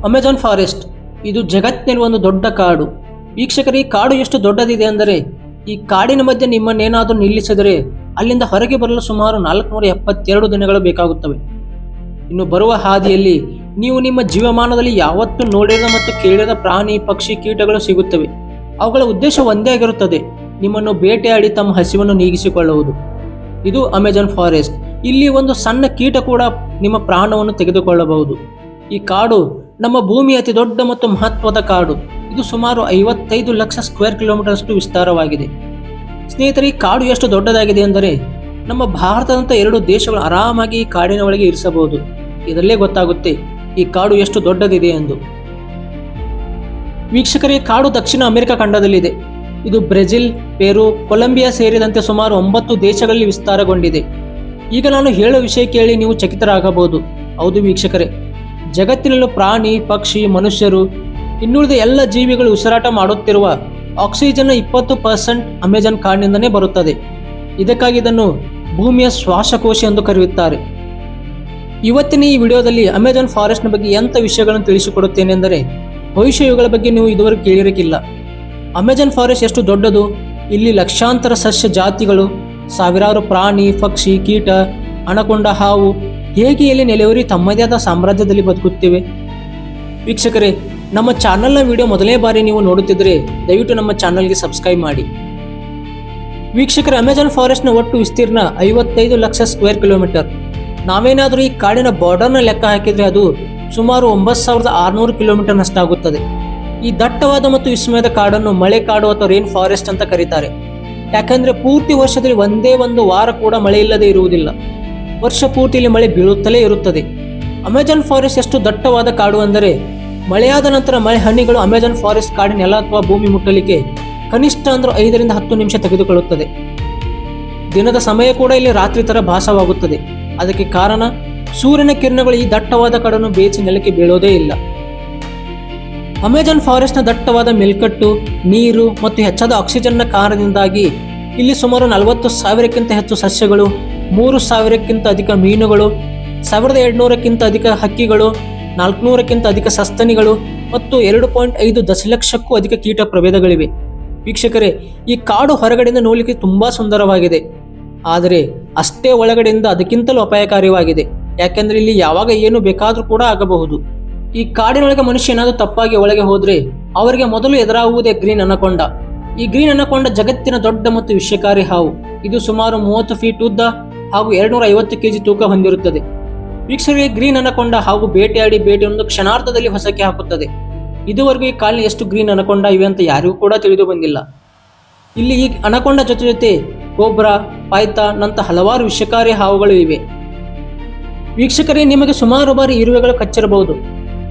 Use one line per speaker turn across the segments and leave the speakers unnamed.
Amazon forest ಇದು ಜಗತ್ತಿನಲ್ಲಿ ಒಂದು ದೊಡ್ಡ ಕಾಡು. ವೀಕ್ಷಕರು, ಈ ಕಾಡು ಎಷ್ಟು ದೊಡ್ಡದಿದೆ ಅಂದರೆ ಈ ಕಾಡಿನ ಮಧ್ಯೆ ನಿಮ್ಮನ್ನೇನಾದರೂ ನಿಲ್ಲಿಸಿದರೆ ಅಲ್ಲಿಂದ ಹೊರಗೆ ಬರಲು ಸುಮಾರು 472 ದಿನಗಳು ಬೇಕಾಗುತ್ತವೆ. ಇನ್ನು ಬರುವ ಹಾದಿಯಲ್ಲಿ ನೀವು ನಿಮ್ಮ ಜೀವಮಾನದಲ್ಲಿ ಯಾವತ್ತೂ ನೋಡಿರದ ಮತ್ತು ಕೇಳಿದ ಪ್ರಾಣಿ, ಪಕ್ಷಿ, ಕೀಟಗಳು ಸಿಗುತ್ತವೆ. ಅವುಗಳ ಉದ್ದೇಶ ಒಂದೇ ಆಗಿರುತ್ತದೆ, ನಿಮ್ಮನ್ನು ಬೇಟೆಯಾಡಿ ತಮ್ಮ ಹಸಿವನ್ನು ನೀಗಿಸಿಕೊಳ್ಳುವುದು. ಇದು ಅಮೆಜಾನ್ ಫಾರೆಸ್ಟ್. ಇಲ್ಲಿ ಒಂದು ಸಣ್ಣ ಕೀಟ ಕೂಡ ನಿಮ್ಮ ಪ್ರಾಣವನ್ನು ತೆಗೆದುಕೊಳ್ಳಬಹುದು. ಈ ಕಾಡು ನಮ್ಮ ಭೂಮಿಯ ಅತಿ ದೊಡ್ಡ ಮತ್ತು ಮಹತ್ವದ ಕಾಡು. ಇದು ಸುಮಾರು 55 ಲಕ್ಷ ಸ್ಕ್ವೇರ್ ಕಿಲೋಮೀಟರ್ ಅಷ್ಟು ವಿಸ್ತಾರವಾಗಿದೆ. ಸ್ನೇಹಿತರೆ, ಈ ಕಾಡು ಎಷ್ಟು ದೊಡ್ಡದಾಗಿದೆ ಅಂದರೆ ನಮ್ಮ ಭಾರತದಂತ 2 ದೇಶಗಳು ಆರಾಮಾಗಿ ಈ ಕಾಡಿನ ಒಳಗೆ ಇರಿಸಬಹುದು. ಇದರಲ್ಲೇ ಗೊತ್ತಾಗುತ್ತೆ ಈ ಕಾಡು ಎಷ್ಟು ದೊಡ್ಡದಿದೆ ಎಂದು. ವೀಕ್ಷಕರೇ, ಕಾಡು ದಕ್ಷಿಣ ಅಮೆರಿಕ ಖಂಡದಲ್ಲಿದೆ. ಇದು ಬ್ರೆಜಿಲ್, ಪೆರು, ಕೊಲಂಬಿಯಾ ಸೇರಿದಂತೆ ಸುಮಾರು 9 ದೇಶಗಳಲ್ಲಿ ವಿಸ್ತಾರಗೊಂಡಿದೆ. ಈಗ ನಾನು ಹೇಳೋ ವಿಷಯ ಕೇಳಿ ನೀವು ಚಕಿತರಾಗಬಹುದು. ಹೌದು ವೀಕ್ಷಕರೇ, ಜಗತ್ತಿನಲ್ಲೂ ಪ್ರಾಣಿ, ಪಕ್ಷಿ, ಮನುಷ್ಯರು, ಇನ್ನುಳಿದ ಎಲ್ಲ ಜೀವಿಗಳು ಉಸಿರಾಟ ಮಾಡುತ್ತಿರುವ ಆಕ್ಸಿಜನ್ನ 20% ಅಮೆಜಾನ್ ಕಾಡಿನಿಂದಲೇ ಬರುತ್ತದೆ. ಇದಕ್ಕಾಗಿ ಇದನ್ನು ಭೂಮಿಯ ಶ್ವಾಸಕೋಶ ಎಂದು ಕರೆಯುತ್ತಾರೆ. ಇವತ್ತಿನ ಈ ವಿಡಿಯೋದಲ್ಲಿ ಅಮೆಜಾನ್ ಫಾರೆಸ್ಟ್ನ ಬಗ್ಗೆ ಎಂಥ ವಿಷಯಗಳನ್ನು ತಿಳಿಸಿಕೊಡುತ್ತೇನೆಂದರೆ ಭವಿಷ್ಯಗಳ ಬಗ್ಗೆ ನೀವು ಇದುವರೆಗೂ ಕೇಳಿರಕ್ಕಿಲ್ಲ. ಅಮೆಜಾನ್ ಫಾರೆಸ್ಟ್ ಎಷ್ಟು ದೊಡ್ಡದು, ಇಲ್ಲಿ ಲಕ್ಷಾಂತರ ಸಸ್ಯ ಜಾತಿಗಳು, ಸಾವಿರಾರು ಪ್ರಾಣಿ, ಪಕ್ಷಿ, ಕೀಟ, ಅಣಕೊಂಡ, ಹಾವು ಹೇಗೆ ಇಲ್ಲಿ ನೆಲೆಯೂರಿ ತಮ್ಮದೇ ಆದ ಸಾಮ್ರಾಜ್ಯದಲ್ಲಿ ಬದುಕುತ್ತಿವೆ. ವೀಕ್ಷಕರೇ, ನಮ್ಮ ಚಾನಲ್ನ ವಿಡಿಯೋ ಮೊದಲನೇ ಬಾರಿ ನೀವು ನೋಡುತ್ತಿದ್ದರೆ ದಯವಿಟ್ಟು ನಮ್ಮ ಚಾನಲ್ಗೆ ಸಬ್ಸ್ಕ್ರೈಬ್ ಮಾಡಿ. ವೀಕ್ಷಕರೇ, ಅಮೆಜಾನ್ ಫಾರೆಸ್ಟ್ನ ಒಟ್ಟು ವಿಸ್ತೀರ್ಣ 55 ಲಕ್ಷ ಸ್ಕ್ವೇರ್ ಕಿಲೋಮೀಟರ್. ನಾವೇನಾದರೂ ಈ ಕಾಡಿನ ಬಾರ್ಡರ್ನ ಲೆಕ್ಕ ಹಾಕಿದರೆ ಅದು ಸುಮಾರು 9600 ಕಿಲೋಮೀಟರ್ನಷ್ಟಾಗುತ್ತದೆ. ಈ ದಟ್ಟವಾದ ಮತ್ತು ವಿಸ್ಮಯದ ಕಾಡನ್ನು ಮಳೆ ಕಾಡು ಅಥವಾ ರೇನ್ ಫಾರೆಸ್ಟ್ ಅಂತ ಕರೀತಾರೆ. ಯಾಕಂದರೆ ಪೂರ್ತಿ ವರ್ಷದಲ್ಲಿ ಒಂದೇ ಒಂದು ವಾರ ಕೂಡ ಮಳೆ ಇಲ್ಲದೆ ಇರುವುದಿಲ್ಲ. ವರ್ಷ ಪೂರ್ತಿ ಇಲ್ಲಿ ಮಳೆ ಬೀಳುತ್ತಲೇ ಇರುತ್ತದೆ. ಅಮೆಜಾನ್ ಫಾರೆಸ್ಟ್ ಎಷ್ಟು ದಟ್ಟವಾದ ಕಾಡು ಅಂದರೆ ಮಳೆಯಾದ ನಂತರ ಮಳೆ ಹನಿಗಳು ಅಮೆಜಾನ್ ಫಾರೆಸ್ಟ್ ಕಾಡಿನ ನೆಲ ಅಥವಾ ಭೂಮಿ ಮುಟ್ಟಲಿಕ್ಕೆ ಕನಿಷ್ಠ ಅಂದ್ರೆ 5 ರಿಂದ 10 ನಿಮಿಷ ತೆಗೆದುಕೊಳ್ಳುತ್ತದೆ. ದಿನದ ಸಮಯ ಕೂಡ ಇಲ್ಲಿ ರಾತ್ರಿ ತರ ಭಾಸವಾಗುತ್ತದೆ. ಅದಕ್ಕೆ ಕಾರಣ ಸೂರ್ಯನ ಕಿರಣಗಳು ಈ ದಟ್ಟವಾದ ಕಾಡನ್ನು ಬೇಯಿಸಿ ನೆಲಕ್ಕೆ ಬೀಳೋದೇ ಇಲ್ಲ. ಅಮೆಜಾನ್ ಫಾರೆಸ್ಟ್ನ ದಟ್ಟವಾದ ಮೆಲ್ಕಟ್ಟು, ನೀರು ಮತ್ತು ಹೆಚ್ಚಾದ ಆಕ್ಸಿಜನ್ನ ಕಾರಣದಿಂದಾಗಿ ಇಲ್ಲಿ ಸುಮಾರು 40,000ಕ್ಕಿಂತ ಹೆಚ್ಚು ಸಸ್ಯಗಳು, 3,000ಕ್ಕಿಂತ ಅಧಿಕ ಮೀನುಗಳು, 1,200ಕ್ಕಿಂತ ಅಧಿಕ ಹಕ್ಕಿಗಳು, 400ಕ್ಕಿಂತ ಅಧಿಕ ಸಸ್ತನಿಗಳು ಮತ್ತು 2.5 ದಶಲಕ್ಷಕ್ಕೂ ಅಧಿಕ ಕೀಟ ಪ್ರಭೇದಗಳಿವೆ. ವೀಕ್ಷಕರೇ, ಈ ಕಾಡು ಹೊರಗಡೆಯಿಂದ ನೋಡಲಿಕ್ಕೆ ತುಂಬಾ ಸುಂದರವಾಗಿದೆ, ಆದರೆ ಅಷ್ಟೇ ಒಳಗಡೆಯಿಂದ ಅದಕ್ಕಿಂತಲೂ ಅಪಾಯಕಾರಿಯಾಗಿದೆ. ಯಾಕೆಂದ್ರೆ ಇಲ್ಲಿ ಯಾವಾಗ ಏನು ಬೇಕಾದರೂ ಕೂಡ ಆಗಬಹುದು. ಈ ಕಾಡಿನೊಳಗೆ ಮನುಷ್ಯ ಏನಾದರೂ ತಪ್ಪಾಗಿ ಒಳಗೆ ಹೋದ್ರೆ ಅವರಿಗೆ ಮೊದಲು ಎದುರಾಗುವುದೇ ಗ್ರೀನ್ ಅನಕೊಂಡ. ಈ ಗ್ರೀನ್ ಅನಕೊಂಡ ಜಗತ್ತಿನ ದೊಡ್ಡ ಮತ್ತು ವಿಷಕಾರಿ ಹಾವು. ಇದು ಸುಮಾರು 30 ಫೀಟ್ ಉದ್ದ ಹಾಗೂ 250 kg ತೂಕ ಹೊಂದಿರುತ್ತದೆ. ವೀಕ್ಷಕರಿಗೆ, ಗ್ರೀನ್ ಅನಕೊಂಡ ಹಾಗೂ ಬೇಟೆಯಾಡಿ ಬೇಟೆಯನ್ನು ಕ್ಷಣಾರ್ಧದಲ್ಲಿ ಹೊಸಕ್ಕೆ ಹಾಕುತ್ತದೆ. ಇದುವರೆಗೂ ಈ ಕಾಲಿನ ಎಷ್ಟು ಗ್ರೀನ್ ಅನಕೊಂಡ ಇವೆ ಅಂತ ಯಾರಿಗೂ ಕೂಡ ತಿಳಿದು ಬಂದಿಲ್ಲ. ಇಲ್ಲಿ ಈ ಅನಕೊಂಡ ಜೊತೆ ಕೋಬ್ರಾ, ಪೈಥಾನ್ ನಂತ ಹಲವಾರು ವಿಷಕಾರಿ ಹಾವುಗಳು ಇವೆ. ವೀಕ್ಷಕರೇ, ನಿಮಗೆ ಸುಮಾರು ಬಾರಿ ಇರುವೆಗಳು ಕಚ್ಚಿರಬಹುದು.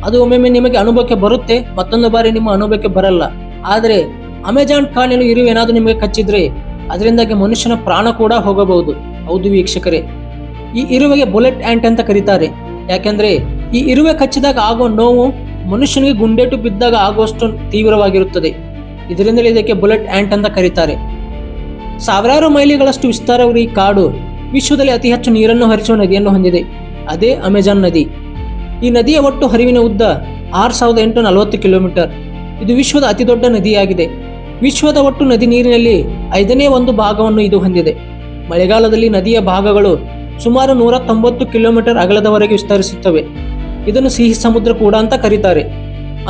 ಅದು ಒಮ್ಮೊಮ್ಮೆ ನಿಮಗೆ ಅನುಭವಕ್ಕೆ ಬರುತ್ತೆ, ಮತ್ತೊಂದು ಬಾರಿ ನಿಮ್ಮ ಅನುಭವಕ್ಕೆ ಬರಲ್ಲ. ಆದರೆ ಅಮೆಜಾನ್ ಕಾಡಿನಲ್ಲಿ ಇರುವೆ ಏನಾದರೂ ನಿಮಗೆ ಕಚ್ಚಿದ್ರೆ ಅದರಿಂದಾಗಿ ಮನುಷ್ಯನ ಪ್ರಾಣ ಕೂಡ ಹೋಗಬಹುದು. ಹೌದು ವೀಕ್ಷಕರೇ, ಈ ಇರುವೆಗೆ ಬುಲೆಟ್ ಆ್ಯಂಟ್ ಅಂತ ಕರೀತಾರೆ. ಯಾಕೆಂದ್ರೆ ಈ ಇರುವೆ ಕಚ್ಚಿದಾಗ ಆಗುವ ನೋವು ಮನುಷ್ಯನಿಗೆ ಗುಂಡೇಟು ಬಿದ್ದಾಗ ಆಗುವಷ್ಟು ತೀವ್ರವಾಗಿರುತ್ತದೆ. ಇದರಿಂದಲೇ ಇದಕ್ಕೆ ಬುಲೆಟ್ ಆ್ಯಂಟ್ ಅಂತ ಕರೀತಾರೆ. ಸಾವಿರಾರು ಮೈಲಿಗಳಷ್ಟು ವಿಸ್ತಾರವಿರುವ ಈ ಕಾಡು ವಿಶ್ವದಲ್ಲಿ ಅತಿ ಹೆಚ್ಚು ನೀರನ್ನು ಹರಿಸುವ ನದಿಯನ್ನು ಹೊಂದಿದೆ. ಅದೇ ಅಮೆಜಾನ್ ನದಿ. ಈ ನದಿಯ ಒಟ್ಟು ಹರಿವಿನ ಉದ್ದ 6,840 ಕಿಲೋಮೀಟರ್. ಇದು ವಿಶ್ವದ ಅತಿ ದೊಡ್ಡ ನದಿಯಾಗಿದೆ. ವಿಶ್ವದ ಒಟ್ಟು ನದಿ ನೀರಿನಲ್ಲಿ 5ನೇ 1 ಭಾಗವನ್ನು ಇದು ಹೊಂದಿದೆ. ಮಳೆಗಾಲದಲ್ಲಿ ನದಿಯ ಭಾಗಗಳು ಸುಮಾರು 190 ಕಿಲೋಮೀಟರ್ ಅಗಲದವರೆಗೆ ವಿಸ್ತರಿಸುತ್ತವೆ. ಇದನ್ನು ಸಿಹಿ ಸಮುದ್ರ ಕೂಡ ಅಂತ ಕರೀತಾರೆ.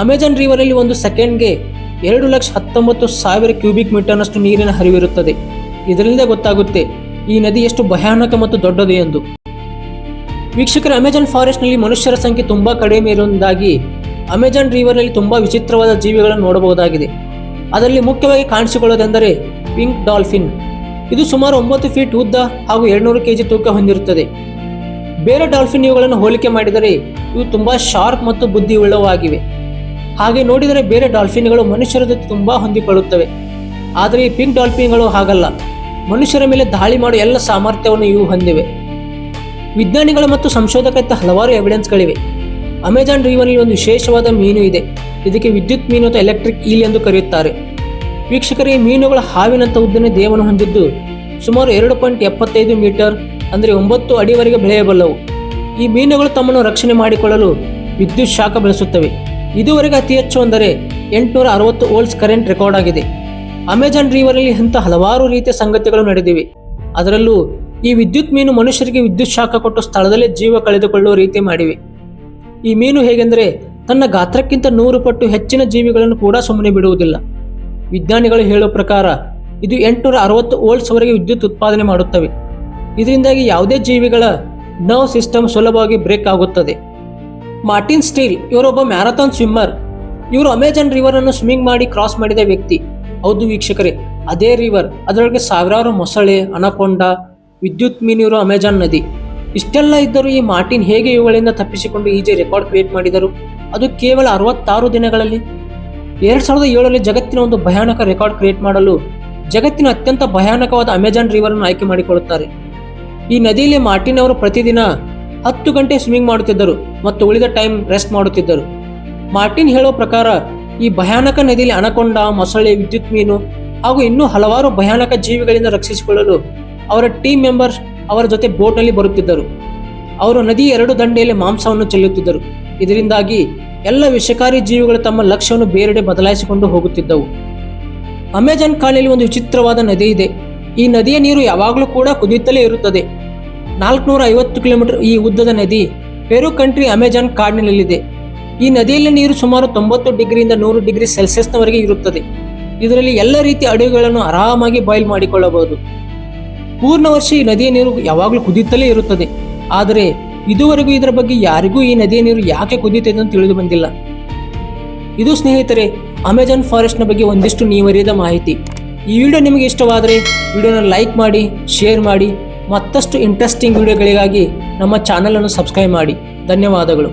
ಅಮೆಜಾನ್ ರಿವರಲ್ಲಿ ಒಂದು ಸೆಕೆಂಡ್ಗೆ 2,19,000 ಕ್ಯೂಬಿಕ್ ಮೀಟರ್ನಷ್ಟು ನೀರಿನ ಹರಿವಿರುತ್ತದೆ. ಇದರಿಂದ ಗೊತ್ತಾಗುತ್ತೆ ಈ ನದಿ ಎಷ್ಟು ಭಯಾನಕ ಮತ್ತು ದೊಡ್ಡದು ಎಂದು. ವೀಕ್ಷಕರ, ಅಮೆಜಾನ್ ಫಾರೆಸ್ಟ್ನಲ್ಲಿ ಮನುಷ್ಯರ ಸಂಖ್ಯೆ ತುಂಬಾ ಕಡಿಮೆ ಇರುವುದಾಗಿ ಅಮೆಜಾನ್ ರಿವರ್ನಲ್ಲಿ ತುಂಬಾ ವಿಚಿತ್ರವಾದ ಜೀವಿಗಳನ್ನು ನೋಡಬಹುದಾಗಿದೆ. ಅದರಲ್ಲಿ ಮುಖ್ಯವಾಗಿ ಕಾಣಿಸಿಕೊಳ್ಳೋದೆಂದರೆ ಪಿಂಕ್ ಡಾಲ್ಫಿನ್. ಇದು ಸುಮಾರು 9 ಫೀಟ್ ಉದ್ದ ಹಾಗೂ 200 kg ತೂಕ ಹೊಂದಿರುತ್ತದೆ. ಬೇರೆ ಡಾಲ್ಫಿನ್ ಇವುಗಳನ್ನು ಹೋಲಿಕೆ ಮಾಡಿದರೆ ಇವು ತುಂಬಾ ಶಾರ್ಪ್ ಮತ್ತು ಬುದ್ಧಿಯುಳ್ಳವಾಗಿವೆ. ಹಾಗೆ ನೋಡಿದರೆ ಬೇರೆ ಡಾಲ್ಫಿನ್ಗಳು ಮನುಷ್ಯರ ಜೊತೆ ತುಂಬಾ ಹೊಂದಿಕೊಳ್ಳುತ್ತವೆ. ಆದರೆ ಈ ಪಿಂಕ್ ಡಾಲ್ಫಿನ್ಗಳು ಹಾಗಲ್ಲ. ಮನುಷ್ಯರ ಮೇಲೆ ದಾಳಿ ಮಾಡುವ ಎಲ್ಲ ಸಾಮರ್ಥ್ಯವನ್ನು ಇವು ಹೊಂದಿವೆ. ವಿಜ್ಞಾನಿಗಳು ಮತ್ತು ಸಂಶೋಧಕರಿಂದ ಹಲವಾರು ಎವಿಡೆನ್ಸ್ಗಳಿವೆ. ಅಮೆಜಾನ್ ರಿವರ್ನಲ್ಲಿ ಒಂದು ವಿಶೇಷವಾದ ಮೀನು ಇದೆ. ಇದಕ್ಕೆ ವಿದ್ಯುತ್ ಮೀನು ಅಥವಾ ಎಲೆಕ್ಟ್ರಿಕ್ ಈಲ್ ಎಂದು ಕರೆಯುತ್ತಾರೆ. ವೀಕ್ಷಕರೇ, ಈ ಮೀನುಗಳ ಹಾವಿನಂತ ಉದ್ದನೆ ದೇಹವನ್ನು ಹೊಂದಿದ್ದು ಸುಮಾರು 2.75 ಮೀಟರ್ ಅಂದರೆ 9 ಅಡಿವರೆಗೆ ಬೆಳೆಯಬಲ್ಲವು. ಈ ಮೀನುಗಳು ತಮ್ಮನ್ನು ರಕ್ಷಣೆ ಮಾಡಿಕೊಳ್ಳಲು ವಿದ್ಯುತ್ ಶಾಖ ಬಳಸುತ್ತವೆ. ಇದುವರೆಗೆ ಅತಿ ಹೆಚ್ಚು ಅಂದರೆ 860 ವೋಲ್ಟ್ಸ್ ಕರೆಂಟ್ ರೆಕಾರ್ಡ್ ಆಗಿದೆ. ಅಮೆಜಾನ್ ರಿವರಲ್ಲಿ ಇಂಥ ಹಲವಾರು ರೀತಿಯ ಸಂಗತಿಗಳು ನಡೆದಿವೆ. ಅದರಲ್ಲೂ ಈ ವಿದ್ಯುತ್ ಮೀನು ಮನುಷ್ಯರಿಗೆ ವಿದ್ಯುತ್ ಶಾಖ ಕೊಟ್ಟು ಸ್ಥಳದಲ್ಲೇ ಜೀವ ಕಳೆದುಕೊಳ್ಳುವ ರೀತಿ ಮಾಡಿವೆ. ಈ ಮೀನು ಹೇಗೆಂದರೆ ತನ್ನ ಗಾತ್ರಕ್ಕಿಂತ 100 ಪಟ್ಟು ಹೆಚ್ಚಿನ ಜೀವಿಗಳನ್ನು ಕೂಡ ಸುಮ್ಮನೆ ಬಿಡುವುದಿಲ್ಲ. ವಿಜ್ಞಾನಿಗಳು ಹೇಳುವ ಪ್ರಕಾರ ಇದು 860 ವೋಲ್ಟ್ಸ್ ವರೆಗೆ ವಿದ್ಯುತ್ ಉತ್ಪಾದನೆ ಮಾಡುತ್ತವೆ. ಇದರಿಂದಾಗಿ ಯಾವುದೇ ಜೀವಿಗಳ ನರ್ವ್ ಸಿಸ್ಟಮ್ ಸುಲಭವಾಗಿ ಬ್ರೇಕ್ ಆಗುತ್ತದೆ. ಮಾರ್ಟಿನ್ ಸ್ಟೀಲ್ ಇವರೊಬ್ಬ ಮ್ಯಾರಥಾನ್ ಸ್ವಿಮ್ಮರ್. ಇವರು ಅಮೆಜಾನ್ ರಿವರ್ ಅನ್ನು ಸ್ವಿಮ್ಮಿಂಗ್ ಮಾಡಿ ಕ್ರಾಸ್ ಮಾಡಿದ ವ್ಯಕ್ತಿ. ಹೌದು ವೀಕ್ಷಕರೇ, ಅದೇ ರಿವರ್, ಅದರೊಳಗೆ ಸಾವಿರಾರು ಮೊಸಳೆ, ಅನಕೊಂಡ, ವಿದ್ಯುತ್ ಮೀನು ಇರೋ ಅಮೆಜಾನ್ ನದಿ. ಇಷ್ಟೆಲ್ಲ ಇದ್ದರೂ ಈ ಮಾರ್ಟಿನ್ ಹೇಗೆ ಇವುಗಳಿಂದ ತಪ್ಪಿಸಿಕೊಂಡು ಈಜಿ ರೆಕಾರ್ಡ್ ಕ್ರಿಯೇಟ್ ಮಾಡಿದರು? ಅದು ಕೇವಲ 66 ದಿನಗಳಲ್ಲಿ. 2007ರಲ್ಲಿ ಜಗತ್ತಿನ ಒಂದು ಭಯಾನಕ ರೆಕಾರ್ಡ್ ಕ್ರಿಯೇಟ್ ಮಾಡಲು ಜಗತ್ತಿನ ಅತ್ಯಂತ ಭಯಾನಕವಾದ ಅಮೆಜಾನ್ ರಿವರ್ ಅನ್ನು ಆಯ್ಕೆ ಮಾಡಿಕೊಳ್ಳುತ್ತಾರೆ. ಈ ನದಿಯಲ್ಲಿ ಮಾರ್ಟಿನ್ ಅವರು ಪ್ರತಿದಿನ 10 ಗಂಟೆ ಸ್ವಿಮ್ಮಿಂಗ್ ಮಾಡುತ್ತಿದ್ದರು ಮತ್ತು ಉಳಿದ ಟೈಮ್ ರೆಸ್ಟ್ ಮಾಡುತ್ತಿದ್ದರು. ಮಾರ್ಟಿನ್ ಹೇಳೋ ಪ್ರಕಾರ ಈ ಭಯಾನಕ ನದಿಯಲ್ಲಿ ಅನಕೊಂಡ, ಮೊಸಳೆ, ವಿದ್ಯುತ್ ಮೀನು ಹಾಗೂ ಇನ್ನೂ ಹಲವಾರು ಭಯಾನಕ ಜೀವಿಗಳಿಂದ ರಕ್ಷಿಸಿಕೊಳ್ಳಲು ಅವರ ಟೀಮ್ ಮೆಂಬರ್ಸ್ ಅವರ ಜೊತೆ ಬೋಟ್ನಲ್ಲಿ ಬರುತ್ತಿದ್ದರು. ಅವರು ನದಿಯ 2 ದಂಡೆಯಲ್ಲಿ ಮಾಂಸವನ್ನು ಚೆಲ್ಲುತ್ತಿದ್ದರು. ಇದರಿಂದಾಗಿ ಎಲ್ಲ ವಿಷಕಾರಿ ಜೀವಿಗಳು ತಮ್ಮ ಲಕ್ಷ್ಯವನ್ನು ಬೇರೆಡೆ ಬದಲಾಯಿಸಿಕೊಂಡು ಹೋಗುತ್ತಿದ್ದವು. ಅಮೆಜಾನ್ ಕಾಡಿನಲ್ಲಿ ಒಂದು ವಿಚಿತ್ರವಾದ ನದಿ ಇದೆ. ಈ ನದಿಯ ನೀರು ಯಾವಾಗಲೂ ಕೂಡ ಕುದಿಯುತ್ತಲೇ ಇರುತ್ತದೆ. 450 ಕಿಲೋಮೀಟರ್ ಈ ಉದ್ದದ ನದಿ ಪೆರು ಕಂಟ್ರಿ ಅಮೆಜಾನ್ ಕಾಡಿನಲ್ಲಿದೆ. ಈ ನದಿಯಲ್ಲಿ ನೀರು ಸುಮಾರು 90 ಡಿಗ್ರಿಯಿಂದ 100 ಡಿಗ್ರಿ ಸೆಲ್ಸಿಯಸ್ನವರೆಗೆ ಇರುತ್ತದೆ. ಇದರಲ್ಲಿ ಎಲ್ಲ ರೀತಿಯ ಅಡುಗೆಗಳನ್ನು ಆರಾಮಾಗಿ ಬಾಯ್ಲ್ ಮಾಡಿಕೊಳ್ಳಬಹುದು. ಪೂರ್ಣ ವರ್ಷ ಈ ನದಿಯ ನೀರು ಯಾವಾಗಲೂ ಕುದಿಯುತ್ತಲೇ ಇರುತ್ತದೆ. ಆದರೆ ಇದುವರೆಗೂ ಇದರ ಬಗ್ಗೆ ಯಾರಿಗೂ ಈ ನದಿಯ ನೀರು ಯಾಕೆ ಕುದಿಯುತ್ತದೆ ಅಂತ ತಿಳಿದು ಬಂದಿಲ್ಲ. ಇದು ಸ್ನೇಹಿತರೆ ಅಮೆಜಾನ್ ಫಾರೆಸ್ಟ್ನ ಬಗ್ಗೆ ಒಂದಿಷ್ಟು ನೀವರಿಯದ ಮಾಹಿತಿ. ಈ ವಿಡಿಯೋ ನಿಮಗೆ ಇಷ್ಟವಾದರೆ ವಿಡಿಯೋನ ಲೈಕ್ ಮಾಡಿ, ಶೇರ್ ಮಾಡಿ. ಮತ್ತಷ್ಟು ಇಂಟ್ರೆಸ್ಟಿಂಗ್ ವಿಡಿಯೋಗಳಿಗಾಗಿ ನಮ್ಮ ಚಾನಲನ್ನು ಸಬ್ಸ್ಕ್ರೈಬ್ ಮಾಡಿ. ಧನ್ಯವಾದಗಳು.